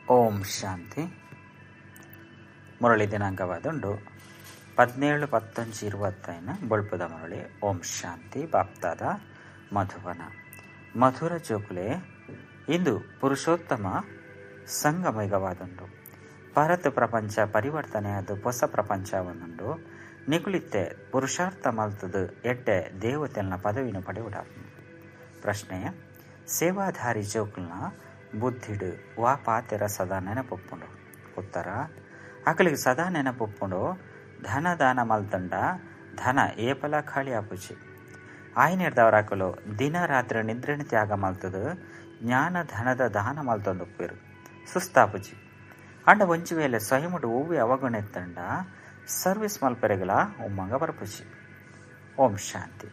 ಓಂ ಶಾಂತಿ. ಮುರಳಿ ದಿನಾಂಕವಾದುಂಡು 17-15-20 ಬೊಳ್ಪದ ಮುರಳಿ. ಓಂ ಶಾಂತಿ. ಬಾಪ್ತಾದ ಮಧುವನ ಮಧುರ ಜೋಕುಲೆ. ಇಂದು ಪುರುಷೋತ್ತಮ ಸಂಗಮಯುಗವಾದುಂಡು. ಭಾರತ ಪ್ರಪಂಚ ಪರಿವರ್ತನೆಯಾದ ಹೊಸ ಪ್ರಪಂಚ ಒಂದುಂಡು. ನಿಗುಳಿತ್ತೆ ಪುರುಷಾರ್ಥ ಮಲ್ತದು ಎಡ್ಡೆ ದೇವತೆಲ್ನ ಪದವಿನ ಪಡೆಯುಡ. ಪ್ರಶ್ನೆ: ಸೇವಾಧಾರಿ ಜೋಕುಲ್ನ ಬುದ್ಧಿಡು ವಾ ಪಾತೆರ ಸದಾ ನೆನಪೊಪ್ಪುಂಡು. ಉತ್ತರ: ಅಕಲಿಗೆ ಸದಾ ನೆನಪೊಪ್ಪುಂಡು ಧನ ದಾನ ಮಲ್ತಂಡ ಧನ ಏಪಲ ಖಾಲಿ ಆಪುಜಿ. ಆಯ್ನಿಡ್ದವ್ರ ಅಕಲು ದಿನ ರಾತ್ರಿ ನಿದ್ರೆನ ತ್ಯಾಗ ಮಲ್ತದು ಜ್ಞಾನ ಧನದ ದಾನ ಮಲ್ತೊಂದುಪ್ಪೇರು ಸುಸ್ತಾಪುಜಿ. ಅಂಡ ಒಂಜಿ ವೇಳೆ ಸ್ವಯಂಡು ಹೂವಿ ಅವಗುಣೆತ್ತಂಡ ಸರ್ವಿಸ್ ಮಲ್ಪೆರೆಗಳ ಉಮ್ಮಂಗ ಬರ್ಪುಜಿ. ಓಂ ಶಾಂತಿ.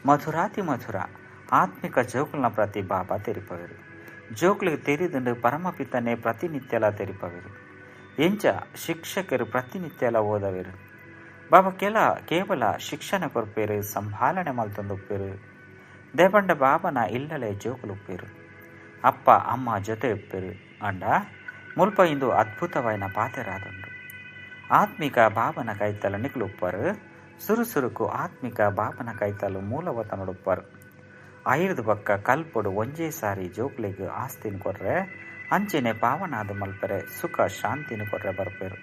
ಮಧುರಾತಿ ಮಧುರ ಆತ್ಮಿಕ ಜೋಕುಲ್ನ ಪ್ರತಿ ಬಾಬಾ ತೆರಿಪವೆರು. ಜೋಕುಲಿಗೆ ತೆರಿದುಂಡು ಪರಮಪಿತನೇ ಪ್ರತಿನಿತ್ಯಲ ತೆರಿಪವೆರು. ಎಂಚ ಶಿಕ್ಷಕರು ಪ್ರತಿನಿತ್ಯಲ ಓದವೆರು. ಬಾಬಾ ಕೇವಲ ಶಿಕ್ಷಣ ಕೊರ್ಪೇರು, ಸಂಭಾಲನೆ ಮಲ್ತೊಂದುಪ್ಪೇರು. ದೇಪಂಡ ಬಾಬನ ಇಲ್ಲಲೇ ಜೋಕುಲು ಉಪ್ಪೇರು. ಅಪ್ಪ ಅಮ್ಮ ಜೊತೆ ಉಪ್ಪೇರು. ಅಂಡ ಮುಲ್ಪ ಇಂದು ಅದ್ಭುತವಾಯಿನ ಪಾತೆರಾದುಂಡು. ಆತ್ಮಿಕ ಬಾಬನ ಕೈತಲ ನಿಕ್ಲು ಉಪ್ಪರು. ಸುರುಸುರುಕು ಆತ್ಮಿಕ ಬಾಬನ ಕೈತಲು ಮೂಲವತ ನೋಡುಪ್ಪರು. ಐರ್ದು ಪಕ್ಕ ಕಲ್ಪೊಡು ಒಂಜೇ ಸಾರಿ ಜೋಕ್ಲಿಗೆ ಆಸ್ತಿನ ಕೊರ್ರೆ ಅಂಚೆನೆ ಪಾವನಾದ ಮಲ್ಪರೆ ಸುಖ ಶಾಂತಿನ ಕೊರ್ರೆ ಬರ್ಪೇರು.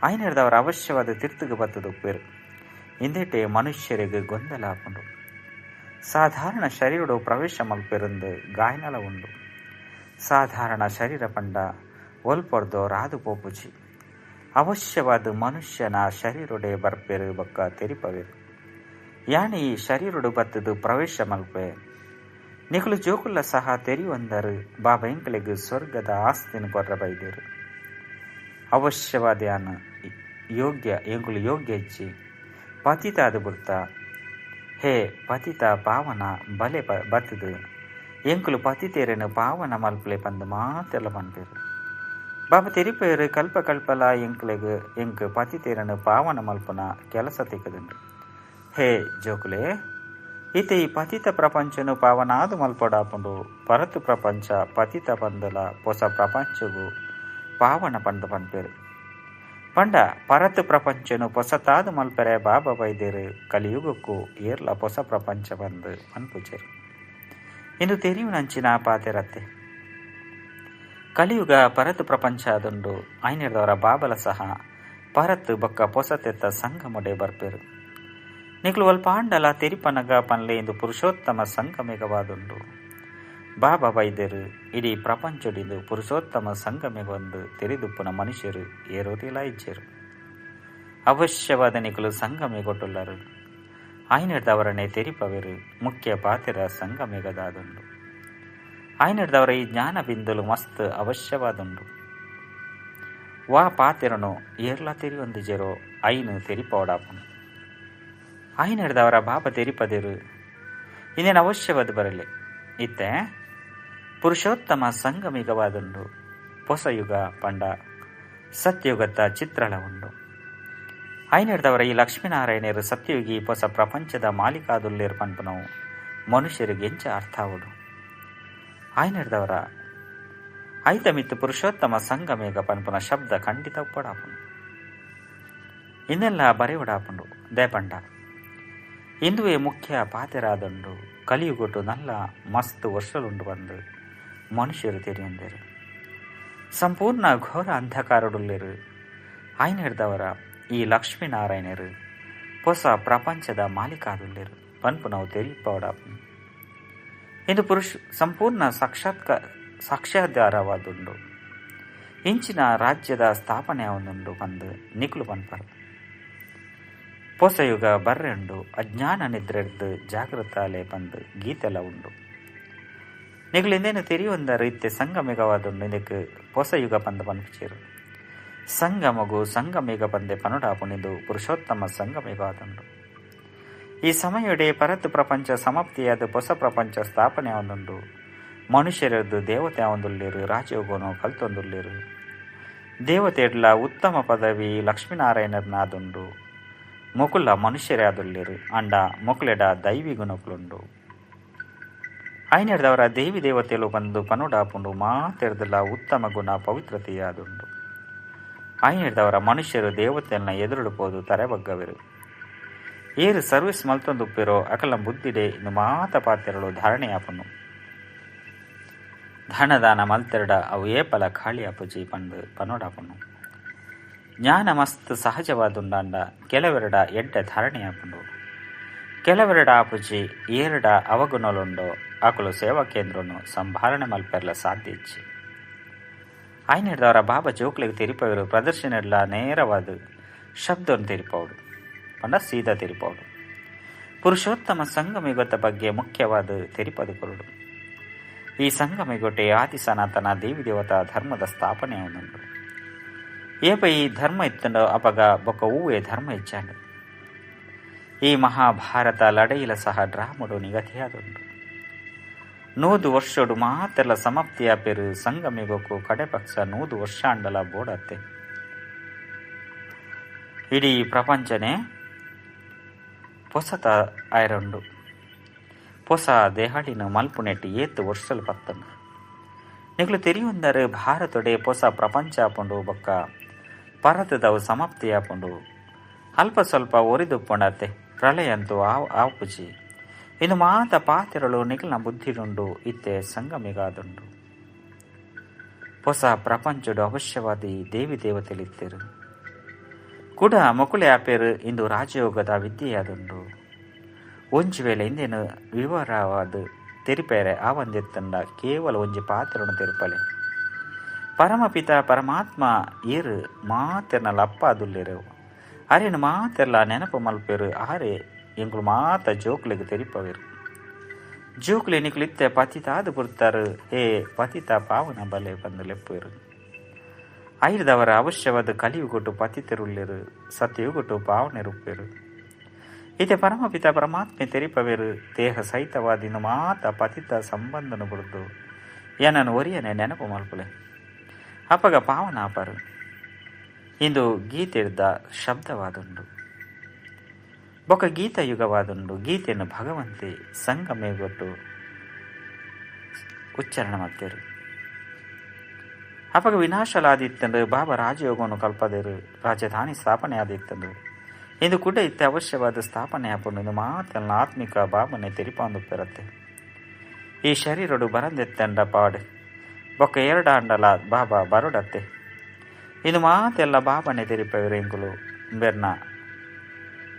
ಐನರ್ದವ್ರ ಅವಶ್ಯವಾದ ತಿರ್ತುಗೆ ಬತ್ತದು ಉಪ್ಪೇರು. ಇಂದೇಟೆ ಮನುಷ್ಯರಿಗೆ ಗೊಂದಲ ಹಾಕೊಂಡು ಸಾಧಾರಣ ಶರೀರಡು ಪ್ರವೇಶ ಮಲ್ಪೆರಂದು ಗಾಯನಲ ಉಂಡು. ಸಾಧಾರಣ ಶರೀರ ಪಂಡ ಒಲ್ಪೊರ್ದೋ ರಾದು ಪೋಪುಜಿ. ಅವಶ್ಯವಾದ ಮನುಷ್ಯನ ಶರೀರೊಡೆ ಬರ್ಪೇರು ಬಕ್ಕ ತೆರಿಪವೇರು. ಯಾನಿ ಈ ಶರೀರಡು ಬತ್ತದು ಪ್ರವೇಶ ಮಲ್ಪೆ ನಿಕಲು ಜೋಕುಲ್ಲ ಸಹ ತೆರಿಯೊಂದರು ಬಾಬಾ ಎಂಕಲಿಗೆ ಸ್ವರ್ಗದ ಆಸ್ತಿನ ಕೊರ್ರ ಬೈದೇರು. ಅವಶ್ಯವಾದ ಯಾನ ಯೋಗ್ಯ ಎಂಕುಲು ಯೋಗ್ಯ ಇಚ್ಚಿ ಪತಿತಾದ ಬಿಡ್ತ ಹೇ ಪತಿತ ಪಾವನ ಬಲೆ ಬತ್ತದು ಎಂಕುಲು ಪತಿತೇರೇನು ಪಾವನ ಮಲ್ಪಲೆ ಪಂದು ಮಾತೆಲ್ಲ ಪನ್ಪೇರು. ಬಾಬಾ ತೆರಿಪೇರು ಕಲ್ಪ ಕಲ್ಪಲ ಎಂಕಲಿಗೆ ಎಂಕ್ ಪತಿತೇರನು ಪಾವನ ಮಲ್ಪನ ಕೆಲಸ ತೆಕ್ಕದುಂಡು. ಹೇ ಜೋಕುಲೆ, ಈತೆ ಈ ಪತಿತ ಪ್ರಪಂಚನು ಪಾವನಾದು ಮಲ್ಪಡಾಪುಂಡು ಪರತು ಪ್ರಪಂಚ ಪತಿತ ಪಂದಲ ಹೊಸ ಪ್ರಪಂಚಗೂ ಪಾವನ ಪಂಡು ಪನ್ಪೇರು. ಪಂಡ ಪರತು ಪ್ರಪಂಚನು ಹೊಸತಾದು ಮಲ್ಪೆರೆ ಬಾಬಾ ಬೈದೇರು ಕಲಿಯುಗಕ್ಕೂ ಏರ್ಲ ಹೊಸ ಪ್ರಪಂಚ ಬಂದು ಪನ್ಪುಜರು. ಇಂದು ತೆರಿವು ನಂಚಿನ ಪಾತೆರತ್ತೆ ಕಲಿಯುಗ ಪರತು ಪ್ರಪಂಚ ಆದುಂಡು. ಐನಿರ್ದವರ ಬಾಬಲ ಸಹ ಪರತ್ತು ಬೊಕ್ಕ ಪೊಸತೆತ್ತ ಸಂಗಮೊಡೆ ಬರ್ಪೇರು. ನಿಕ್ಲು ಅಲ್ಪ ಆಂಡಲ ತೆರಿಪನಗ ಪನ್ಲೆ ಇಂದು ಪುರುಷೋತ್ತಮ ಸಂಗಮೇಗವಾದುಂಡು. ಬಾಬಾ ಬೈದರು ಇಡೀ ಪ್ರಪಂಚಡಿಂದು ಪುರುಷೋತ್ತಮ ಸಂಗಮೇಗೊಂದು ತೆರಿದುಪ್ಪುನ ಮನುಷ್ಯರು ಏರೋದಿಲ್ಲ ಇಜ್ಜರು. ಅವಶ್ಯವಾದ ನಿಕಲು ಸಂಗಮೇಗೊಟ್ಟುಲ್ಲರು. ಐನಿಡ್ದವರನ್ನೇ ತೆರಿಪವೆರು ಮುಖ್ಯ ಪಾತೆರ ಸಂಗಮೇಗದಾದುಂಡು. ಐನಿಡ್ದವರ ಈ ಜ್ಞಾನ ಬಿಂದುಲು ಮಸ್ತ್ ಅವಶ್ಯವಾದುಂಡು. ವಾ ಪಾತೆರನು ಏರ್ಲ ತೆರಿಯೊಂದಿಜೆರೋ ಐನು ತೆರಿಪೋಡಾಪುನು. ಐನಿಡ್ದವರ ಬಾಬಾ ತೆರಿಪದಿರು ಇನ್ನೇನು ಅವಶ್ಯವಾದ ಬರಲಿ. ಇತ್ತೆ ಪುರುಷೋತ್ತಮ ಸಂಗಮಿಗವಾದುಂಡು. ಹೊಸ ಯುಗ ಪಂಡ ಸತ್ಯಯುಗದ ಚಿತ್ರಣ ಉಂಡು. ಐನಿಡ್ದವರ ಈ ಲಕ್ಷ್ಮೀನಾರಾಯಣರು ಸತ್ಯಯುಗಿ ಹೊಸ ಪ್ರಪಂಚದ ಮಾಲೀಕಾದುಲ್ಲೇರು ಪಂಪನವು ಮನುಷ್ಯರಿಗೆ ಎಂಚ ಅರ್ಥ ಆಗುಡು. ಐನಿಡ್ದವರ ಐತ ಮಿತ್ತು ಪುರುಷೋತ್ತಮ ಸಂಗಮೇಗ ಪನ್ಪುನ ಶಬ್ದ ಖಂಡಿತ ಉಪ್ಪಡಾಪುಂಡು. ಇನ್ನೆಲ್ಲ ಬರೆಯುಡಾಪುಂಡು ದೇಪಂಡ ಇಂದುವೇ ಮುಖ್ಯ ಪಾತೆರಾದುಂಡು. ಕಲಿಯುಗೊಟ್ಟು ನಲ್ಲ ಮಸ್ತ್ ವರ್ಷಲುಂಡು ಬಂದು ಮನುಷ್ಯರು ತೆರೆಯೊಂದೇರು. ಸಂಪೂರ್ಣ ಘೋರ ಅಂಧಕಾರಡುಲ್ಲೇರು. ಐನಿಡ್ದವರ ಈ ಲಕ್ಷ್ಮೀನಾರಾಯಣರು ಹೊಸ ಪ್ರಪಂಚದ ಮಾಲೀಕಾದುಲ್ಲೇರು ಪನ್ಪುನವು ತೆರಿಪೋಡಾಪುಂಡು. ಇಂದು ಸಂಪೂರ್ಣ ಸಾಕ್ಷಾಧಾರವಾದುಂಡು. ಇಂಚಿನ ರಾಜ್ಯದ ಸ್ಥಾಪನೆ ಅವನುಂಡು ಬಂದು ನಿಕ್ಲು ಪನ್ಪರು. ಹೊಸ ಯುಗ ಬರ್ರೆಂಡು. ಅಜ್ಞಾನ ನಿದ್ರೆಡ್ದು ಜಾಗೃತಾಲೆ ಬಂದು ಗೀತೆಲ್ಲ ಉಂಡು. ನಿಗುಲಿಂದೇನು ತೆರಿಯೊಂದ ರೀತ್ಯ ಸಂಗಮೇಗವಾದುಂಡು. ಇದಕ್ಕೆ ಹೊಸ ಯುಗ ಪಂದ ಪನ್ಪುಚೇರು. ಸಂಗಮಗು ಸಂಗಮೇಗ ಪಂದೆ ಪನುಡಾಪುಣಿದು ಪುರುಷೋತ್ತಮ ಸಂಗಮೇಗವಾದುಂಡು. ಈ ಸಮಯಡೆ ಪರತು ಪ್ರಪಂಚ ಸಮಾಪ್ತಿಯಾದ ಹೊಸ ಪ್ರಪಂಚ ಸ್ಥಾಪನೆ ಅವನುಂಡು. ಮನುಷ್ಯರದ್ದು ದೇವತೆ ಅವೊಂದುಲ್ಲೇರು. ರಾಜಯೋಗನು ಕಲ್ತೊಂದುಲ್ಲೇರು. ದೇವತೆಡ್ಲ ಉತ್ತಮ ಪದವಿ ಲಕ್ಷ್ಮೀನಾರಾಯಣರ್ನಾದುಂಡು. ಮೊಕುಲ ಮನುಷ್ಯರೇ ಆದುಲ್ಲೇರು. ಅಂಡ ಮೊಕುಲೆಡ ದೈವಿ ಗುಣಕುಲುಂಡು. ಐನೆಡ್ದವರ ದೇವಿ ದೇವತೆಲು ಬಂದು ಪನುಡಾಪುಂಡು ಮಾತೆರ್ದಲ ಉತ್ತಮ ಗುಣ ಪವಿತ್ರತೆಯಾದುಂಡು. ಐನೆಡ್ದವರ ಮನುಷ್ಯರು ದೇವತೆಯನ್ನ ಎದುರುಡುಪೋದು ತರೆಬಗ್ಗವಿರು. ಏರು ಸರ್ವಿಸ್ ಮಲ್ತೊಂದುಪ್ಪಿರೋ ಅಕಲ ಬುದ್ಧಿಡೆ ಇನ್ನು ಮಾತ ಪಾತ್ರೆಗಳು ಧಾರಣೆಯಾಪುನು. ಧನದಾನ ಮಲ್ತೆರಡ ಅವು ಏಪಲ ಖಾಳಿಯಾಪುಜಿ ಪಂಡು ಪನೋಡಾಪುನು. ಜ್ಞಾನ ಮಸ್ತ್ ಸಹಜವಾದುಂಡಾಂಡ ಕೆಲವೆರಡ ಎಡ್ಡ ಧಾರಣೆಯಾಪುಂಡು. ಕೆಲವೆರಡ ಆಪುಜಿ ಏರಡ ಅವಗುಣಲುಂಡೋ ಆಕುಲು ಸೇವಾ ಕೇಂದ್ರನು ಸಂಭಾರಣೆ ಮಲ್ಪೆರ್ಲ ಸಾಧ್ಯ ಇಚ್ಚಿ. ಐನೆಡ್ದವರ ಬಾಬಾ ಜೋಕ್ಲಿಗೆ ತಿರುಪವಿರು ಪ್ರದರ್ಶನಡ್ಲ ನೇರವಾದ ಶಬ್ದವನ್ನು ತಿರುಪೌಡು ಪಂಡ ಸೀದಾ ತಿರುಪೌಡು. ಪುರುಷೋತ್ತಮ ಸಂಗಮಿಗೊತ್ತ ಬಗ್ಗೆ ಮುಖ್ಯವಾದ ತಿರುಪದು ಕೊರಡು. ಈ ಸಂಗಮಿಗೊಟ್ಟೆ ಆದಿ ಸನಾತನ ದೇವಿ ದೇವತಾ ಧರ್ಮದ ಸ್ಥಾಪನೆ ಅವನುಂಡು. ಏಪ ಈ ಧರ್ಮ ಇತ್ತಂಡು ಅಪಗ ಬೊಕ್ಕ ಹೂವೇ ಧರ್ಮ ಇಚ್ಚಾಂಡು. ಈ ಮಹಾಭಾರತ ಲಡೆಯಿಲ ಸಹ ಡ್ರಾಮಡು ನಿಗದಿಯಾದುಂಡು. 100 ವರ್ಷಡು ಮಾತೆಲ್ಲ ಸಮಾಪ್ತಿಯ ಪೆರು ಸಂಗಮಿಗೊಕ್ಕು ಕಡೆಪಕ್ಷ 100 ವರ್ಷ ಅಂಡಲ ಬೋಡತ್ತೆ. ಇಡೀ ಪ್ರಪಂಚನೇ ಪೊಸತ ಆಯ್ರಂಡು. ಪೊಸ ದೇಹಡಿನ ಮಲ್ಪುನೆಟ್ಟಿ ಏತ್ತು ವರ್ಷಲು ಪತ್ತನು ನಿಗ್ಲು ತೆರಿಯುಂದರೆ ಭಾರತೊಡೆ ಪೊಸ ಪ್ರಪಂಚ ಆಪುಂಡು ಬೊಕ್ಕ ಪರತದವು ಸಮಾಪ್ತಿಯಾಪುಂಡು. ಅಲ್ಪ ಸ್ವಲ್ಪ ಒರಿದುಪ್ಪುಂಡತ್ತೆ ಪ್ರಳಯ ಅಂತೂ ಆಪುಜಿ. ಇನ್ನು ಮಾತ ಪಾತಿರಳು ನಿಖಿಲ್ನ ಬುದ್ಧಿಡುಂಡು ಇತ್ತೆ ಸಂಗಮಿಗಾದುಂಡು. ಹೊಸ ಪ್ರಪಂಚಡು ಅವಶ್ಯವಾದಿ ದೇವಿ ದೇವತೆಲಿತ್ತೆರು ಕೂಡ ಮೊಕುಳೆ ಆಪೇರು ಇಂದು ರಾಜಯೋಗದ ವಿದ್ಯೆಯಾದುಂಡು. ಒಂಜಿ ವೇಳೆ ಇಂದೇನು ವಿವರವಾದ ತೆರಿಪೇರೆ ಆವಂದೆತ್ತಂಡ ಕೇವಲ ಒಂಜಿ ಪಾತ್ರನು ತೆರಿಪಲೆ. ಪರಮಪಿತ ಪರಮಾತ್ಮ ಏರು ಮಾತೆರ್ನ ಲಪ್ಪಾದುಲ್ಲೆರು ಅರೇನು ಮಾತೆಲ್ಲ ನೆನಪು ಮಲ್ಪೇರು ಆರೆ ಎಂಗಳು ಮಾತ ಜೋಕ್ಲಿಗೆ ತೆರಿಪವೇರು. ಜೋಕ್ಲಿ ನಿಕ್ಲಿತ್ತೆ ಪತಿತಾದು ಬುರ್ತಾರು ಹೇ ಪತಿತ ಪಾವನ ಬಲೆ ಬಂದು ಲೆಪ್ಪೇರು. ಐದವರ ಅವಶ್ಯವಾದ ಕಲಿಯುಗೊಟ್ಟು ಪತಿತೆರುಳ್ಳೆರು ಸತ್ಯುಗೊಟ್ಟು ಪಾವನೆ ರೂಪೇರು. ಇತೆ ಪರಮಪಿತ ಪರಮಾತ್ಮೆ ತೆರಿಪವೇರು ದೇಹ ಸಹಿತವಾದಿನ ಮಾತ ಪತಿತ ಸಂಬಂಧನು ಬುಡ್ದು ಏನನ್ನು ಒರಿಯನೆ ನೆನಪು ಮಲ್ಪಲೆ ಅಪಗ ಪಾವನ ಆಪರು. ಇಂದು ಗೀತೆಡ್ದ ಶಬ್ದವಾದುಂಡು ಬೊಕ್ಕ ಗೀತಯುಗವಾದುಂಡು. ಗೀತೆಯನ್ನು ಭಗವಂತೆ ಸಂಗಮೇಗೊಟ್ಟು ಉಚ್ಚಾರಣ ಮಾಡ್ತೇರು. ಅಪಗ ವಿನಾಶಲಾದಿತ್ತಂದು ಬಾಬಾ ರಾಜಯೋಗವನ್ನು ಕಲ್ಪದೇರು ರಾಜಧಾನಿ ಸ್ಥಾಪನೆ ಆದಿತ್ತಂದು ಇಂದು ಕೂಡ ಇತ್ತೆ ಅವಶ್ಯವಾದ ಸ್ಥಾಪನೆ ಆಪುಂಡು. ಇಂದು ಮಾತನ್ನ ಆತ್ಮಿಕ ಬಾಬನೆ ತೆರಿಪಾಂದು ಪೆರತ್ತೆ. ಈ ಶರೀರಡು ಬರಂದೆತ್ತಂಡ ಪಾಡು ಬೊಕ್ಕ ಎರಡಾಂಡಲ ಬಾಬಾ ಬರೋಡತ್ತೆ. ಇಂದು ಮಾತೆಲ್ಲ ಬಾಬನೆ ತೆರಿಪವಿರು ಎಂಗುಲು ಬೆರ್ನ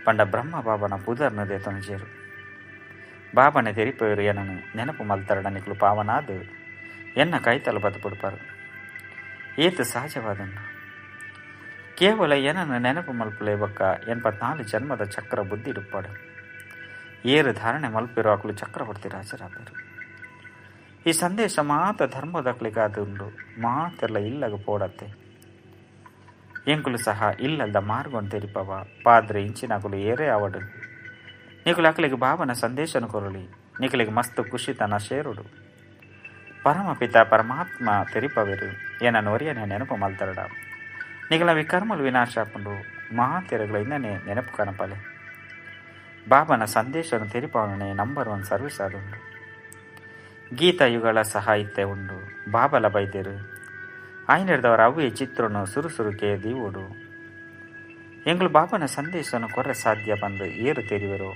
ಪಂಡ ಬ್ರಹ್ಮ ಬಾಬನ ಪುದರ್ನದೆ ತೊಂಜೇರು. ಬಾಬನೆ ತೆರಿಪವಿರು ಏನನು ನೆನಪು ಮಲ್ತರಡ ನಿಕ್ಲು ಪಾವನಾದು ಎನ್ನ ಕೈತಲು ಬದುಪುಡ್ಪಾರು. ಏತು ಸಹಜವಾದುಂಡು. ಕೇವಲ ಏನನ್ನು ನೆನಪು ಮಲ್ಪಲೆ ಬೊಕ್ಕ 84 ಜನ್ಮದ ಚಕ್ರ ಬುದ್ಧಿಡುಪ್ಪಾಡು. ಏರು ಧಾರಣೆ ಮಲ್ಪಿರೋ ಆಕಲು ಚಕ್ರವರ್ತಿ ರಾಜರಾಪೇರು. ಈ ಸಂದೇಶ ಮಾತ ಧರ್ಮದಕ್ಲಿಗಾದುಂಡು ಮಾತೆಲ್ಲ ಇಲ್ಲಗ ಪೋಡತ್ತೆ. ಎಂಕುಲು ಸಹ ಇಲ್ಲದ ಮಾರ್ಗೊಂಡು ತೆರಿಪವ ಪಾದ್ರೆ ಇಂಚಿನಕುಲು ಏರೇ ಅವಡು. ನಿಕುಲು ಅಕಲಿಗೆ ಬಾಬನ ಸಂದೇಶನು ಕೊರಳಿ ನಿಕಲಿಗೆ ಮಸ್ತ್ ಖುಷಿತನ ಶೇರುಡು. ಪರಮಪಿತ ಪರಮಾತ್ಮ ತೆರಿಪವೆರು ಏನನ್ನು ಒರಿಯನೆ ನೆನಪು ಮಲ್ತರಡ. ನಿಗಲ ವಿಕರ್ಮಲು ವಿನಾಶ ಆಪುಂಡು ಮಾತೆರಗಳ ಇಂದನೆ ನೆನಪು ಕನಪಲೆ. ಬಾಬನ ಸಂದೇಶನು ತೆರಿಪವನೇ ನಂಬರ್ 1 ಸರ್ವಿಸ್ ಆದುಂಡು. ಗೀತಯುಗಳ ಸಾಹಿತ್ಯ ಉಂಡು. ಬಾಬಲ ಬೈದ್ಯರು ಐನೆಡ್ದವರ ಅವೇ ಚಿತ್ರನು ಸುರುಸುರುಕೆ ದೀವುಡು. ಎಂಗಳು ಬಾಬನ ಸಂದೇಶನು ಕೊರ್ರೆ ಸಾಧ್ಯ ಬಂದು ಏರು ತೆರಿವರು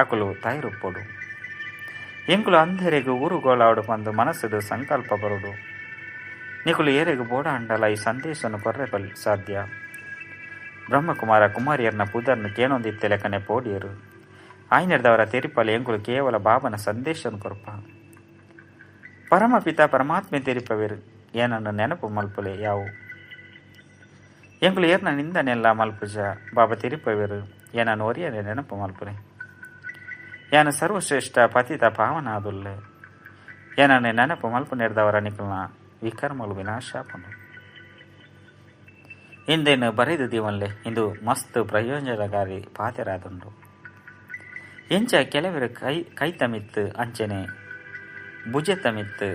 ಅಕುಲು ತಾಯಿರುಪ್ಪೊಡು. ಎಂಕುಲು ಅಂಧೆರೆಗು ಊರುಗೋಲಾಡು ಬಂದು ಮನಸ್ಸದು ಸಂಕಲ್ಪ ಬರುಡು. ನಿಕುಲು ಏರೆಗು ಬೋಡ ಅಂಡಲ ಈ ಸಂದೇಶನು ಕೊರ್ರೆ ಸಾಧ್ಯ. ಬ್ರಹ್ಮಕುಮಾರ ಕುಮಾರಿಯರ್ನ ಪುದರ್ನು ಕೇನೊಂದಿತ್ತೆ ಲೆಕ್ಕನೆ ಪೋಡಿಯರು ಐನೆಡ್ದವರ ತೆರಿಪಲೆ ಎಂಕುಲು ಕೇವಲ ಬಾಬನ ಸಂದೇಶನು ಕೊರಪ. ಪರಮಪಿತ ಪರಮಾತ್ಮೆ ತೆರಿಪವೇರು ಏನನ್ನು ನೆನಪು ಮಲ್ಪಲೆ ಯಾವು. ಎಂಕುಲು ಏರ್ನ ನಿಂದನೆಲ್ಲ ಮಲ್ಪುಜ ಬಾಬಾ ತೆರಿಪವೇರು ಏನನ್ನು ಒರಿಯನೆ ನೆನಪು ಮಲ್ಪಲೆ. ಯಾನು ಸರ್ವಶ್ರೇಷ್ಠ ಪತಿತ ಪಾವನಾದುಲ್ಲೆ ಏನನ್ನೇ ನೆನಪು ಮಲ್ಪು ನೆರೆದವರ ನಿಕಲ್ನ ವಿಕರ್ಮಲು ವಿನಾಶ ಆಪುಂಡು. ಇಂದೇನು ಬರೆದು ದೀವನ್ಲೆ ಇಂದು ಮಸ್ತ್ ಪ್ರಯೋಜನಕಾರಿ ಪಾತೆರಾದುಂಡು. ಎಂಚ ಕೆಲವರು ಕೈತಮಿತ್ತು ಅಂಚನೆ ಭುಜತಮಿತ್ತು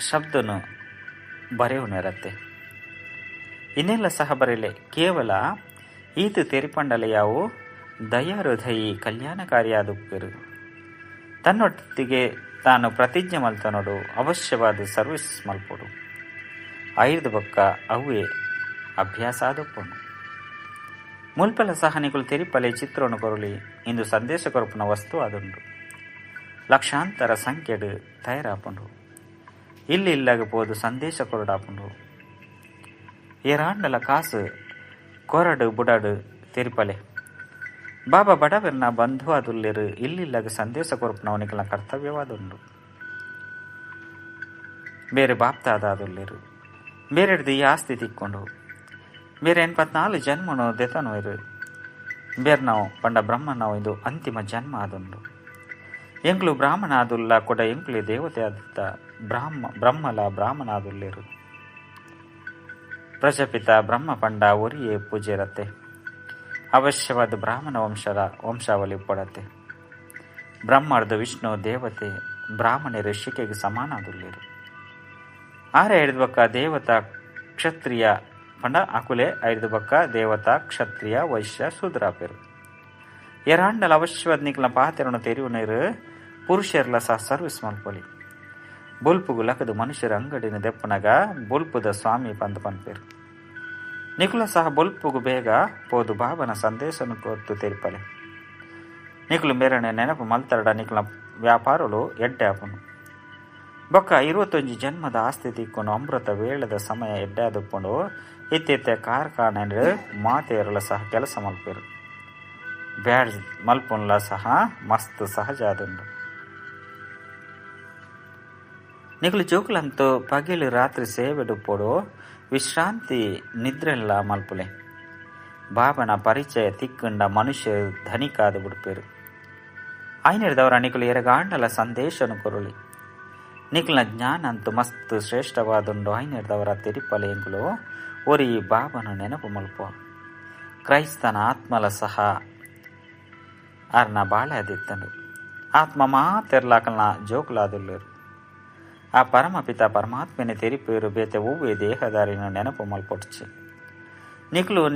ಶಬ್ದನು ಬರೆಯು ನೆರತ್ತೆ. ಇನ್ನೆಲ್ಲ ಸಹ ಬರೆಯಲೆ ಕೇವಲ ಈತು ತೆರಿಪಂಡಲೆ ಯಾವು ದಯಾಹೃದಯಿ ಕಲ್ಯಾಣಕಾರಿಯಾದುಪ್ಪೆರು. ತನ್ನೊಟ್ಟಿಗೆ ತಾನು ಪ್ರತಿಜ್ಞೆ ಮಲ್ತನೋಡು ಅವಶ್ಯವಾದ ಸರ್ವಿಸ್ ಮಲ್ಪೊಡು. ಐದು ಬೊಕ್ಕ ಅವೇ ಅಭ್ಯಾಸ ಆದುಪ್ಪುಂಡು. ಮುಲ್ಪಲ ಸಹ ನಿಕುಲು ತೆರಿಪಲೆ ಚಿತ್ರವನ್ನು ಕೊರಳಿ ಇಂದು ಸಂದೇಶ ಕೊರಪುನ ವಸ್ತು ಆದುಂಡು. ಲಕ್ಷಾಂತರ ಸಂಖ್ಯೆಡು ತಯಾರಾಪುಂಡು. ಇಲ್ಲಿ ಇಲ್ಲಾಗ ಪೋದು ಸಂದೇಶ ಕೊರಡಾಪುಂಡು. ಏರಾಂಡಲ ಕಾಸು ಕೊರಡು ಬುಡಡು ತೆರಿಪಲೆ ಬಾಬಾ ಬಡವರನ್ನ ಬಂಧು ಆದುಲ್ಲೇರು ಇಲ್ಲಿಲ್ಲಾಗ ಸಂದೇಶ ಕೊರಪುನವನಿಕಲ ಕರ್ತವ್ಯವಾದುಂಡು. ಬೇರೆ ಬಾಪ್ತಾದ ಆದುಲ್ಲೇರು ಬೇರೆಡ್ದು ಈ ಆಸ್ತಿ ತಿಕ್ಕೊಂಡು ಬೇರೆ 84 ಜನ್ಮನು ದೆತನು ಇರು ಬೇರೆ ನಾವು ಪಂಡ ಬ್ರಹ್ಮನಾವು ಇದು ಅಂತಿಮ ಜನ್ಮ ಆದುಂಡು. ಎಂಕ್ಲು ಬ್ರಾಹ್ಮಣ ಆದುಲ್ಲ ಕೊಡ ಎಂಕ್ಲು ದೇವತೆ ಆದಿತ್ತ ಬ್ರಹ್ಮಲ ಬ್ರಾಹ್ಮಣ ಆದುಲ್ಲೇರು. ಪ್ರಜಾಪಿತ ಬ್ರಹ್ಮ ಪಂಡ ಒರಿಯೇ ಪೂಜೆ ಇರತ್ತೆ. ಅವಶ್ಯವಾದ ಬ್ರಾಹ್ಮಣ ವಂಶಾವಳಿ ಪಡತ್ತೆ. ಬ್ರಹ್ಮಾರ್ಧ ವಿಷ್ಣು ದೇವತೆ ಬ್ರಾಹ್ಮಣರು ಶಿಕೆಗೆ ಸಮಾನ ಆದುಲ್ಲೇರು. ಆರೆ ಐದು ಬಕ್ಕ ದೇವತಾ ಕ್ಷತ್ರಿಯ ಪಂಡ ಅಕುಲೆ ಐದು ಬಕ್ಕ ದೇವತಾ ಕ್ಷತ್ರಿಯ ವೈಶ್ಯ ಶೂದ್ರ ಪೇರು. ಎರಾಂಡಲ ಅವಶ್ಯವಾದ ನಿಕ್ಲ ಪಾತೆರನು ತೆರಿವನೇರು ಪುರುಷರ್ಲ ಸಹ ಸರ್ವಿಸ್ ಮಲ್ಪೊಲಿ. ಬೊಲ್ಪುಗು ಲಕದು ಮನುಷ್ಯರ ಅಂಗಡಿನ ದೆಪ್ಪನಾಗ ಬೊಲ್ಪುದ ಸ್ವಾಮಿ ಪಂದ ಪನ್ಪೇರು. ನಿಕುಲ ಸಹ ಬೊಲ್ಪುಗು ಬೇಗ ಪೋದು ಬಾಬನ ಸಂದೇಶನು ಕೊರ್ತು ತೆರಿಪಲೆ. ನಿಕುಲು ಮೇರನೆ ನೆನಪು ಮಲ್ತರಡ ನಿಕುಲ ವ್ಯಾಪಾರಲು ಎಡ್ಡೆ ಆಪುನು. ಬೊಕ್ಕ 21 ಜನ್ಮದ ಆಸ್ತಿ ತಿಕ್ಕೊಂಡು ಅಮೃತ ವೇಳದ ಸಮಯ ಎಡ್ಡೆ ಆದುಕೊಂಡು ಇತ್ತೆತ್ತೆ ಕಾರ್ಖಾನೆ ಮಾತೆಯರಲ ಸಹ ಕೆಲಸ ಮಲ್ಪೇರು. ಬ್ಯಾಡ್ ಮಲ್ಪುನ್ಲ ಸಹ ಮಸ್ತ್ ಸಹಜ ಆದುಂಡು. ನಿಕುಲು ಜೋಕುಲಂತೂ ಪಗಿಲು ರಾತ್ರಿ ಸೇವೆಡುಪ್ಪೋಡು ವಿಶ್ರಾಂತಿ ನಿದ್ರೆಲ್ಲ ಮಲ್ಪುಲೆ. ಬಾಬನ ಪರಿಚಯ ತಿಕ್ಕಂಡ ಮನುಷ್ಯರು ಧನಿಕಾದು ಬಿಡ್ಪೇರು. ಐನಿಡ್ದವರ ನಿಕುಲು ಎರಗಾಂಡಲ ಸಂದೇಶನು ಕೊರಳಿ. ನಿಕುಲ್ನ ಜ್ಞಾನ ಅಂತೂ ಮಸ್ತ್ ಶ್ರೇಷ್ಠವಾದುಂಡು. ಐನಿಡ್ದವರ ತಿರುಪಲೆ ಎಂಕುಲು ಒರಿ ಬಾಬನ ನೆನಪು ಮಲ್ಪುವ. ಕ್ರೈಸ್ತನ ಆತ್ಮಲ ಸಹ ಅರ್ನ ಬಾಳೆ ಅದಿತ್ತಂಡು. ಆತ್ಮ ಮಾತೆರ್ಲಾಕಲ್ನ ಜೋಕುಲಾದುಲ್ಲೇರು. ಆ ಪರಮಪಿತ ಪರಮಾತ್ಮನೆ ತೆರಿಪೇರು ಬೇತೆ ಹೂವೇ ದೇಹದಾರಿನ ನೆನಪು ಮಲ್ಪೊಡ್ಚಿ.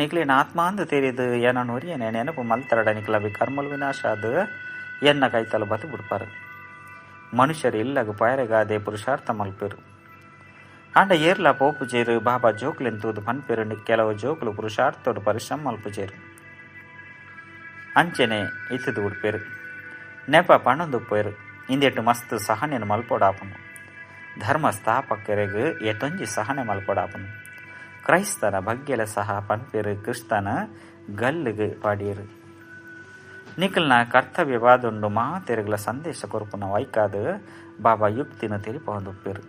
ನಿಕ್ಲಿನ ಆತ್ಮ ಅಂದು ತೆರಿದು ಏನ ನುರಿಯನೆ ನೆನಪು ಮಲ್ತರಡ ನಿಕ್ಲ ವಿಕರ್ಮಲ್ ವಿನಾಶ ಅದು ಎನ್ನ ಕೈತಲು ಬತು ಬಿಡ್ಪಾರು. ಮನುಷ್ಯರು ಇಲ್ಲಗ ಪಯರೆಗಾದೆ ಪುರುಷಾರ್ಥ ಮಲ್ಪೇರು. ಆಂಡ ಏರ್ಲ ಪೋಪುಜೇರು ಬಾಬಾ ಜೋಕ್ಲೆಂತೂದು ಪನ್ಪೇರು. ಕೆಲವು ಜೋಕುಲು ಪುರುಷಾರ್ಥೋಡು ಪರಿಶ್ರಮ ಮಲ್ಪುಜೇರು. ಅಂಚೆನೆ ಇತ್ತದು ಉಡ್ಪೇರು. ನೆಪ ಪಣದುಪ್ಪೇರು. ಇಂದೆಟ್ಟು ಮಸ್ತ್ ಸಹನೆನು ಮಲ್ಪೋಡಾಪನು. ಧರ್ಮ ಸ್ಥಾಪಕರಿಗೆ ಎಟೊಂಜಿ ಸಹನೆ ಮಲ್ಪೊಡಾಪನು. ಕ್ರೈಸ್ತನ ಬಗ್ಗೆಲ ಸಹ ಪನ್ಪೇರು. ಕ್ರಿಸ್ತನ ಗಲ್ಲಿಗೆ ಪಾಡಿಯರು. ನಿಕಲ್ನ ಕರ್ತವ್ಯವಾದುಂಡು ಮಾತೆರೆಗಳ ಸಂದೇಶ ಕೊರಪುನ ವೈಕಾದು ಬಾಬಾ ಯುಕ್ತಿನ ತೆರಿಪೊಂದುಪ್ಪೇರು.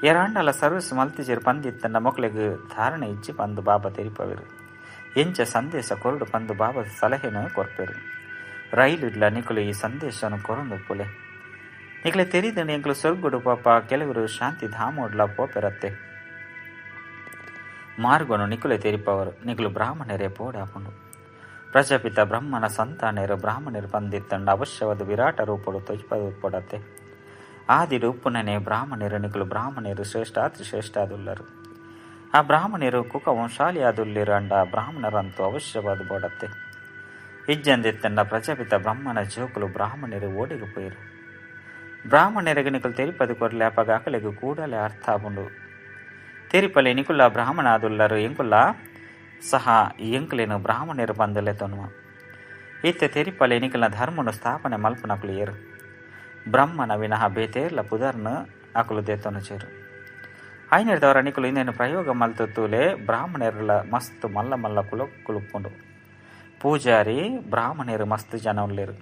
ಎರಾಂಡಲ ಸರ್ವಿಸ್ ಮಲ್ತಿಜೇರು ಪಂದಿತ್ತಂಡ ಮೊಕ್ಲೆಗ್ ಧಾರಣೆ ಇಜ್ಜಿ ಪಂದು ಬಾಬಾ ತೆರಿಪವೇರು. ಎಂಚ ಸಂದೇಶ ಕೊರಡು ಪಂದು ಬಾಬಾ ಸಲಹೆನು ಕೊರ್ಪೇರು. ರೈಲಿಡ್ಲ ನಿಕುಲು ಈ ಸಂದೇಶನು ಕೊರೊಂದುಪ್ಪುಲೆ. ನಿಕಲೆ ತೆರಿದನು ಎಂಕಲು ಸೊರ್ಗುಡು ಪಾಪ ಕೆಲವರು ಶಾಂತಿ ಧಾಮೋಡ್ಲ ಪೋಪೆರತ್ತೆ. ಮಾರ್ಗನು ನಿಕುಲೆ ತೆರಿಪವರು. ನಿಕಲು ಬ್ರಾಹ್ಮಣರೇ ಪೋಡಾಪುಂಡು. ಪ್ರಜಾಪಿತ ಬ್ರಹ್ಮನ ಸಂತಾನರು ಬ್ರಾಹ್ಮಣರು ಪಂದಿತ್ತಂಡ ಅವಶ್ಯವಾದ ವಿರಾಟ ರೂಪಡು ತೊಯ್ಪಡತ್ತೆ. ಆದಿಡು ಉಪ್ಪುನನೆ ಬ್ರಾಹ್ಮಣರು ನಿಕಲು ಬ್ರಾಹ್ಮಣರು ಶ್ರೇಷ್ಠಾತಿ ಶ್ರೇಷ್ಠಾದುಲ್ಲರು. ಆ ಬ್ರಾಹ್ಮಣರು ಕುಕ ವಂಶಾಲಿ ಆದುಲ್ಲಿರು ಅಂಡ ಬ್ರಾಹ್ಮಣರಂತೂ ಅವಶ್ಯವಾದ ಬೋಡತ್ತೆ. ಇಜ್ಜಂದಿತ್ತಂಡ ಪ್ರಜಾಪಿತ ಬ್ರಹ್ಮನ ಜೋಕುಲು ಬ್ರಾಹ್ಮಣರು ಓಡಿಗೆ ಪೋಯಿರು. ಬ್ರಾಹ್ಮಣರಿಗೆ ನಿಕಲು ತೆರಿಪದು ಕೊರ್ಲೆ ಅಪಗ ಅಕಲೆಗೂ ಕೂಡಲೇ ಅರ್ಥ ಆಪುಂಡು. ತೆರಿಪಲೆ ನಿಕುಲ ಬ್ರಾಹ್ಮಣ ಆದುಲ್ಲರು ಎಂಕುಲ್ಲ ಸಹ ಎಂಕುಲೇನು ಬ್ರಾಹ್ಮಣರು ಬಂದಲೆ ತೊನ್ನುವ. ಇತ್ತೆ ತೆರಿಪಲೆ ನಿಕಲ್ನ ಧರ್ಮನು ಸ್ಥಾಪನೆ ಮಲ್ಪನಕುಲು ಏರು. ಬ್ರಹ್ಮನ ವಿನಃ ಬೇತೇರ್ಲ ಪುದರ್ನು ಅಕುಲು ದೇತನು ಚೇರು. ಐನಿಡ್ದವರ ನಿಕುಲು ಇನ್ನೇನು ಪ್ರಯೋಗ ಮಲ್ತೂಲೆ ಬ್ರಾಹ್ಮಣರೆಲ್ಲ ಮಸ್ತ್ ಮಲ್ಲ ಮಲ್ಲ ಕುಲುಪ್ಪುಂಡು. ಪೂಜಾರಿ ಬ್ರಾಹ್ಮಣರು ಮಸ್ತ್ ಜನ ಉಳ್ಳೇರು.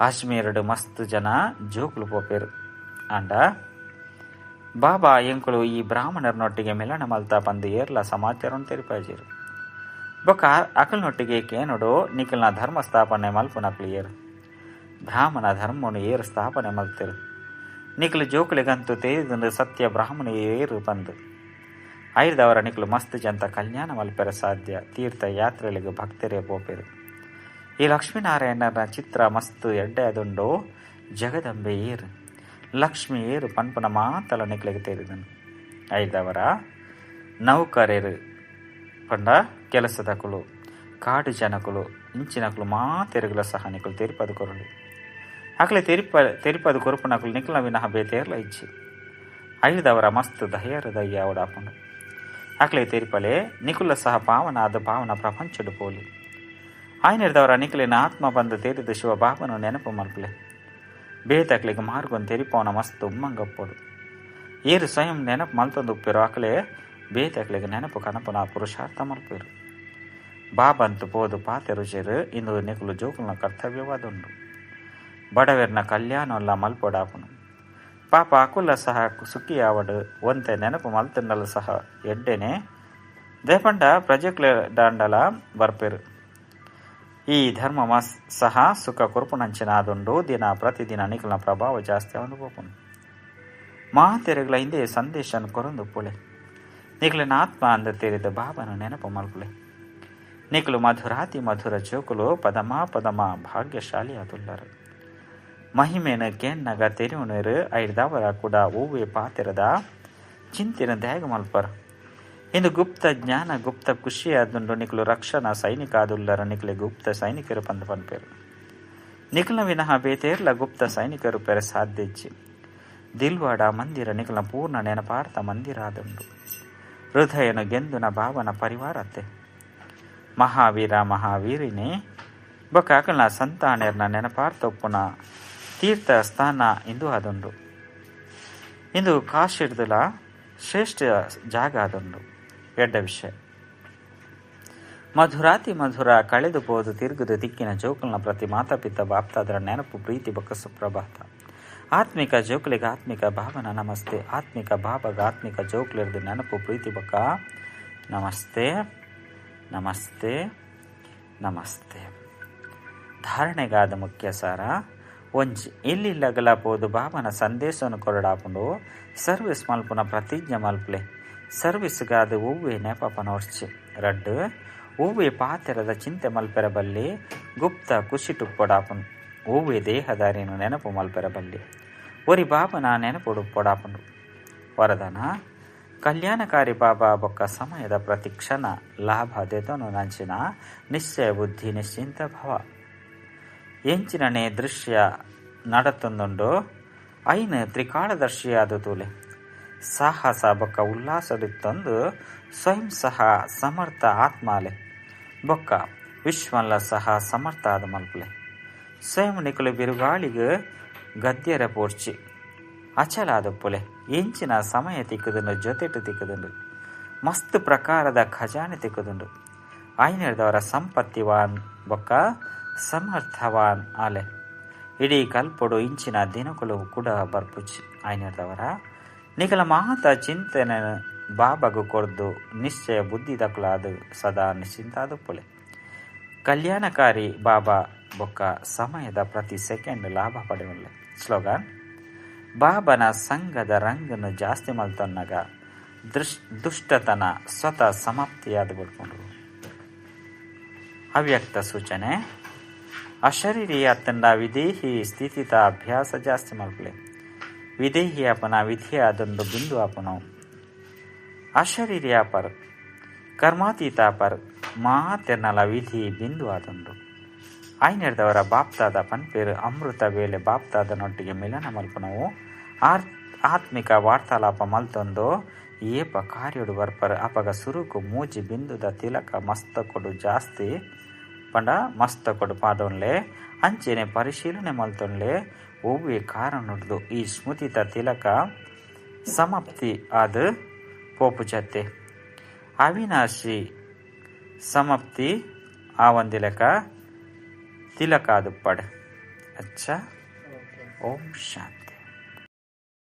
ಅಜ್ಮೀರಡು ಮಸ್ತ್ ಜನ ಜೋಕುಲು ಪೋಪೇರು. ಅಂಡ ಬಾಬಾ ಎಂಕುಲು ಈ ಬ್ರಾಹ್ಮಣರನೊಟ್ಟಿಗೆ ಮಿಲನ ಮಲ್ತಾ ಪಂದು ಏರ್ಲ ಸಮಾಚಾರವನ್ನು ತೆರಿಪಾಜೇರು. ಬೊಕ್ಕ ಅಕಲ್ನೊಟ್ಟಿಗೆ ಕೇನೊಡು ನಿಕಲ್ನ ಧರ್ಮ ಸ್ಥಾಪನೆ ಮಲ್ಪುನಕ್ಲು ಏರು. ಬ್ರಾಹ್ಮಣ ಧರ್ಮನು ಏರು ಸ್ಥಾಪನೆ ಮಲ್ತೇರು. ನಿಕಲು ಜೋಕುಲಿಗಂತೂ ತೇರಿದಂದು ಸತ್ಯ ಬ್ರಾಹ್ಮಣ ಏರು ಬಂದು ಐದವರ ನಿಕಲು ಮಸ್ತ್ ಜಂತ ಕಲ್ಯಾಣ ಮಲ್ಪೆರ ಸಾಧ್ಯ. ತೀರ್ಥ ಯಾತ್ರೆಗಳಿಗೆ ಭಕ್ತರೇ ಪೋಪೇರು. ಈ ಲಕ್ಷ್ಮೀನಾರಾಯಣನ ಚಿತ್ರ ಮಸ್ತ್ ಎಡ್ಡೆ ಅದುಂಡು. ಜಗದಂಬೆ ಏರು ಲಕ್ಷ್ಮಿ ಏರು ಪನ್ಪುನ ಮಾತಲ ನಿಕ್ಲಿಗೆ ತೇರಿದನು. ಐದವರ ನೌಕರೇರು ಪಂಡ ಕೆಲಸದಕುಲು ಕಾಡು ಜನಕುಲು ಇಂಚಿನಕುಲು ಮಾತೆರುಗಳ ಸಹ ನಿಕಲು ತೆರಿಪದು ಕೊರಳು. ಅಕ್ಲೆ ತೆರಿಪದು ಕೊರುಪುನಕುಲು ನಿಖಲ ವಿನಃ ಬೇತೇರ್ಲ ಇಜ್ಜಿ ಐದವರ ಮಸ್ತ್ ಧೈರ್ಯದಯ್ಯ ಅವಡಾಪುಂಡು ಅಕ್ಲೆ ತೆರಿಪಲೆ ನಿಖುಲ ಸಹ ಪಾವನಾದ ಪಾವನ ಪ್ರಪಂಚಡು ಪೋಲಿ ಆಯ್ನಿರ್ದವರ ನಿಖಲಿನ ಆತ್ಮ ಬಂದು ತೇರಿದ ಶಿವ ಬಾಬನು ನೆನಪು ಮಲ್ಪಲೆ ಬೇತಕ್ಲಿಗೆ ಮಾರ್ಗೊಂದು ತೆರಿಪವನ ಮಸ್ತ್ ಉಮ್ಮಂಗಪ್ಪೋಡು ಏರು ಸ್ವಯಂ ನೆನಪು ಮಲ್ತೊಂದು ಉಪ್ಪಿರು ಅಕ್ಲೆ ಬೇತಕ್ಲಿಗೆ ನೆನಪು ಕನಪುನ ಪುರುಷಾರ್ಥ ಮಲ್ಪಿರು ಬಾಬಂತು ಪೋದು ಪಾತೆ ರುಚಿರು ಇಂದು ನಿಖಲು ಜೋಕುಲ್ನ ಕರ್ತವ್ಯವಾದುಂಡು ಬಡವೆರ್ನ ಕಲ್ಯಾಣಲ್ಲ ಮಲ್ಪೊಡಾಪುನು ಪಾಪ ಅಕುಲ ಸಹ ಸುಖಿ ಆವಡು ಒಂತೆ ನೆನಪು ಮಲ್ತಿಂಡಲು ಸಹ ಎಡ್ಡೆನೆ ದೇಪಂಡ ಪ್ರಜೆಕ್ಲೆ ದಾಂಡಲ ಬರ್ಪೆರು ಈ ಧರ್ಮ ಸಹ ಸುಖ ಕುರುಪುನಂಚಿನ ಆದುಂಡು ದಿನ ಪ್ರತಿದಿನ ನಿಖಲ್ನ ಪ್ರಭಾವ ಜಾಸ್ತಿ ಅನುಭವಪುನು ಮಾತೆರೆಗಳ ಹಿಂದೆ ಸಂದೇಶನ ಕೊರೊಂದು ಪುಳೆ ನಿಖಲಿನ ಆತ್ಮ ಅಂದ ತೇರಿದ ಬಾಬನು ನೆನಪು ಮಲ್ಪುಳೆ ನಿಖಲು ಮಧುರಾತಿ ಮಧುರ ಜೋಕುಲು ಪದಮ ಭಾಗ್ಯಶಾಲಿ ಆದುಲ್ಲರು ಮಹಿಮೇನ ಕೇನ್ನಗ ತೆರಿವುನೇರು ಐದವರ ಕೂಡ ಹೂವೆ ಪಾತೆರದ ಚಿಂತಿನ ದ್ಯಾಗ ಮಲ್ಪರು ಇಂದು ಗುಪ್ತ ಜ್ಞಾನ ಗುಪ್ತ ಖುಷಿ ಆದುಂಡು ನಿಖಲು ರಕ್ಷಣಾ ಸೈನಿಕ ಆದುಲ್ಲರ ನಿಖಲೆ ಗುಪ್ತ ಸೈನಿಕರು ಪಂಪೇರು ನಿಖಲ್ನ ವಿನಃ ಬೇತೇರ್ಲ ಗುಪ್ತ ಸೈನಿಕರು ಪೆರ ಸಾಧ್ಯಜ್ಜಿ ದಿಲ್ವಾಡ ಮಂದಿರ ನಿಖಲ್ನ ಪೂರ್ಣ ನೆನಪಾರ್ಥ ಮಂದಿರ ಆದುಂಡು ಹೃದಯನು ಗೆಂದುನ ಭಾವನ ಪರಿವಾರತೆ ಮಹಾವೀರ ಮಹಾವೀರಿನೇ ಬೊಕ್ಕ ಅಕಲ್ನ ಸಂತಾನೆರ್ನ ನೆನಪಾರ್ಥ ಒಪ್ಪುನ ತೀರ್ಥ ಸ್ಥಾನ ಇಂದು ಆದುಂಡು ಇಂದು ಕಾಶಿಡ್ದುಲ ಶ್ರೇಷ್ಠ ಜಾಗ ಆದುಂಡು ಎಡ್ಡ ವಿಷಯ ಮಧುರಾತಿ ಮಧುರ ಕಳೆದು ಪೋದು ತಿರುಗುದು ದಿಕ್ಕಿನ ಜೋಕುಲ್ನ ಪ್ರತಿ ಮಾತಾಪಿತ ಬಾಪ್ತಾದರ ನೆನಪು ಪ್ರೀತಿ ಬೊಕ್ಕ ಸುಪ್ರಭಾತ ಆತ್ಮಿಕ ಜೋಕುಲಿಗೆ ಆತ್ಮಿಕ ಭಾವನ ನಮಸ್ತೆ ಆತ್ಮಿಕ ಭಾವಗ ಆತ್ಮಿಕ ಜೋಕುಲಿರ್ದು ನೆನಪು ಪ್ರೀತಿ ಬೊಕ್ಕ ನಮಸ್ತೆ ನಮಸ್ತೆ ನಮಸ್ತೆ ಧಾರಣೆಗಾದ ಮುಖ್ಯ ಸಾರ ಒಂಜಿ ಇಲ್ಲಿಲ್ಲಗಲ ಪೋದು ಬಾಬನ ಸಂದೇಶವನ್ನು ಕೊರಡಾಪುಂಡು ಸರ್ವಿಸ್ ಮಲ್ಪುನ ಪ್ರತಿಜ್ಞೆ ಮಲ್ಪಲೆ ಸರ್ವಿಸ್ಗಾದ ಹೂವೆ ನೆಪಪನೋರ್ಚಿ ರಡ್ಡು ಹೂವೆ ಪಾತೆರದ ಚಿಂತೆ ಮಲ್ಪೆರಬಲ್ಲಿ ಗುಪ್ತ ಖುಷಿ ಟುಪ್ಪೊಡಾಪುಂಡು ಹೂವೆ ದೇಹದಾರಿಯನ್ನು ನೆನಪು ಮಲ್ಪೆರಬಲ್ಲಿ ಒರಿ ಬಾಬನ ನೆನಪುಡು ಪೊಡಾಪುಂಡು ವರದಾನ ಕಲ್ಯಾಣಕಾರಿ ಬಾಬಾ ಬೊಕ್ಕ ಸಮಯದ ಪ್ರತಿ ಕ್ಷಣ ಲಾಭ ದೆತನು ನಂಚಿನ ನಿಶ್ಚಯ ಬುದ್ಧಿ ನಿಶ್ಚಿಂತ ಭವ ಎಂಚಿನನೆ ದೃಶ್ಯ ನಡತೊಂದುಂಡು ಐನು ತ್ರಿಕಾಲದರ್ಶಿಯಾದ ತೂಲೆ ಸಾಹಸ ಬೊಕ್ಕ ಉಲ್ಲಾಸಡಿತ್ತೊಂದು ಸ್ವಯಂ ಸಹ ಸಮರ್ಥ ಆತ್ಮಾಲೆ ಬೊಕ್ಕ ವಿಶ್ವಲ್ಲ ಸಹ ಸಮರ್ಥ ಆದ ಮಲ್ಪಲೆ ಸ್ವಯಂ ನಿಕಲು ಬಿರುಗಾಳಿಗೆ ಗದ್ಯರ ಪೋರ್ಚಿ ಅಚಲಾದ ಪುಲೆ ಎಂಚಿನ ಸಮಯ ತಿಕ್ಕದುಂಡು ಜೊತೆಟು ತಿಕ್ಕದುಂಡು ಮಸ್ತ್ ಪ್ರಕಾರದ ಖಜಾನೆ ತಿಕ್ಕದುಂಡು ಐನರ್ದವರ ಸಂಪತ್ತಿವಾನ್ ಬೊಕ್ಕ ಸಮರ್ಥವಾನ್ ಆಲೆ ಇಡೀ ಕಲ್ಪೊಡು ಇಂಚಿನ ದಿನಗಳು ಕೂಡ ಬರ್ಪುಚ್ಚಿ ಐನರ್ದವರ ನಿಖಲ ಮಾತ ಚಿಂತನೆ ಬಾಬಾಗು ಕೊರ್ದು ನಿಶ್ಚಯ ಬುದ್ಧಿ ದಕ್ಲಾದು ಸದಾ ನಿಶ್ಚಿಂತಾದ ಪುಲೆ ಕಲ್ಯಾಣಕಾರಿ ಬಾಬಾ ಬೊಕ್ಕ ಸಮಯದ ಪ್ರತಿ ಸೆಕೆಂಡ್ ಲಾಭ ಪಡೆಯುಳ್ಳೆ ಸ್ಲೋಗನ್ ಬಾಬನ ಸಂಘದ ರಂಗನ್ನು ಜಾಸ್ತಿ ಮಲ್ತೊನ್ನಾಗ ದುಷ್ಟತನ ಸ್ವತಃ ಸಮಾಪ್ತಿಯಾದ ಬಿಡ್ಕೊಂಡು ಅವ್ಯಕ್ತ ಸೂಚನೆ ಅಶರೀರಿಯ ತಂಡ ವಿದೇಹಿ ಸ್ಥಿತಿತ ಅಭ್ಯಾಸ ಜಾಸ್ತಿ ಮಲ್ಪಲೆ ವಿದೇಹಿ ಅಪನ ವಿಧಿಯ ಅದೊಂದು ಬಿಂದು ಅಪನವು ಅಶರೀರಿಯ ಪರ್ ಕರ್ಮಾತೀತ ಪರ್ ಮಾತೆರ್ನಲ ವಿಧಿ ಬಿಂದು ಆದುಂಡು ಐನರ್ದವರ ಬಾಪ್ತಾದ ಪನ್ಪೇರು ಅಮೃತ ವೇಳೆ ಬಾಪ್ತಾದನೊಟ್ಟಿಗೆ ಮಿಲನ ಮಲ್ಪನವು ಆತ್ಮಿಕ ವಾರ್ತಾಲಾಪ ಮಲ್ತೊಂದು ಏಪ ಕಾರ್ಯಡು ಬರ್ಪರ್ ಅಪಗ ಸುರುಕು ಮೂಜಿ ಬಿಂದುದ ತಿಲಕ ಮಸ್ತಕೊಡು ಜಾಸ್ತಿ ಪಂಡ ಮಸ್ತಕೊಡು ಪಾದೊನ್ಲೆ ಅಂಚೆನೆ ಪರಿಶೀಲನೆ ಮಲ್ತೊನ್ಲೆ ಒವ್ವೆ ಕಾರಣುಡ್ದು ಈ ಸ್ಮೃತಿತ ತಿಲಕ ಸಮಾಪ್ತಿ ಆದ ಪೋಪು ಜತೆ ಅವಿನಾಶಿ ಸಮಾಪ್ತಿ ಆ ಒಂದಿಲಕ ತಿಲಕ ಅದು ಪಡ ಅಚ್ಚ ಓಂ ಶಾಂತಿ.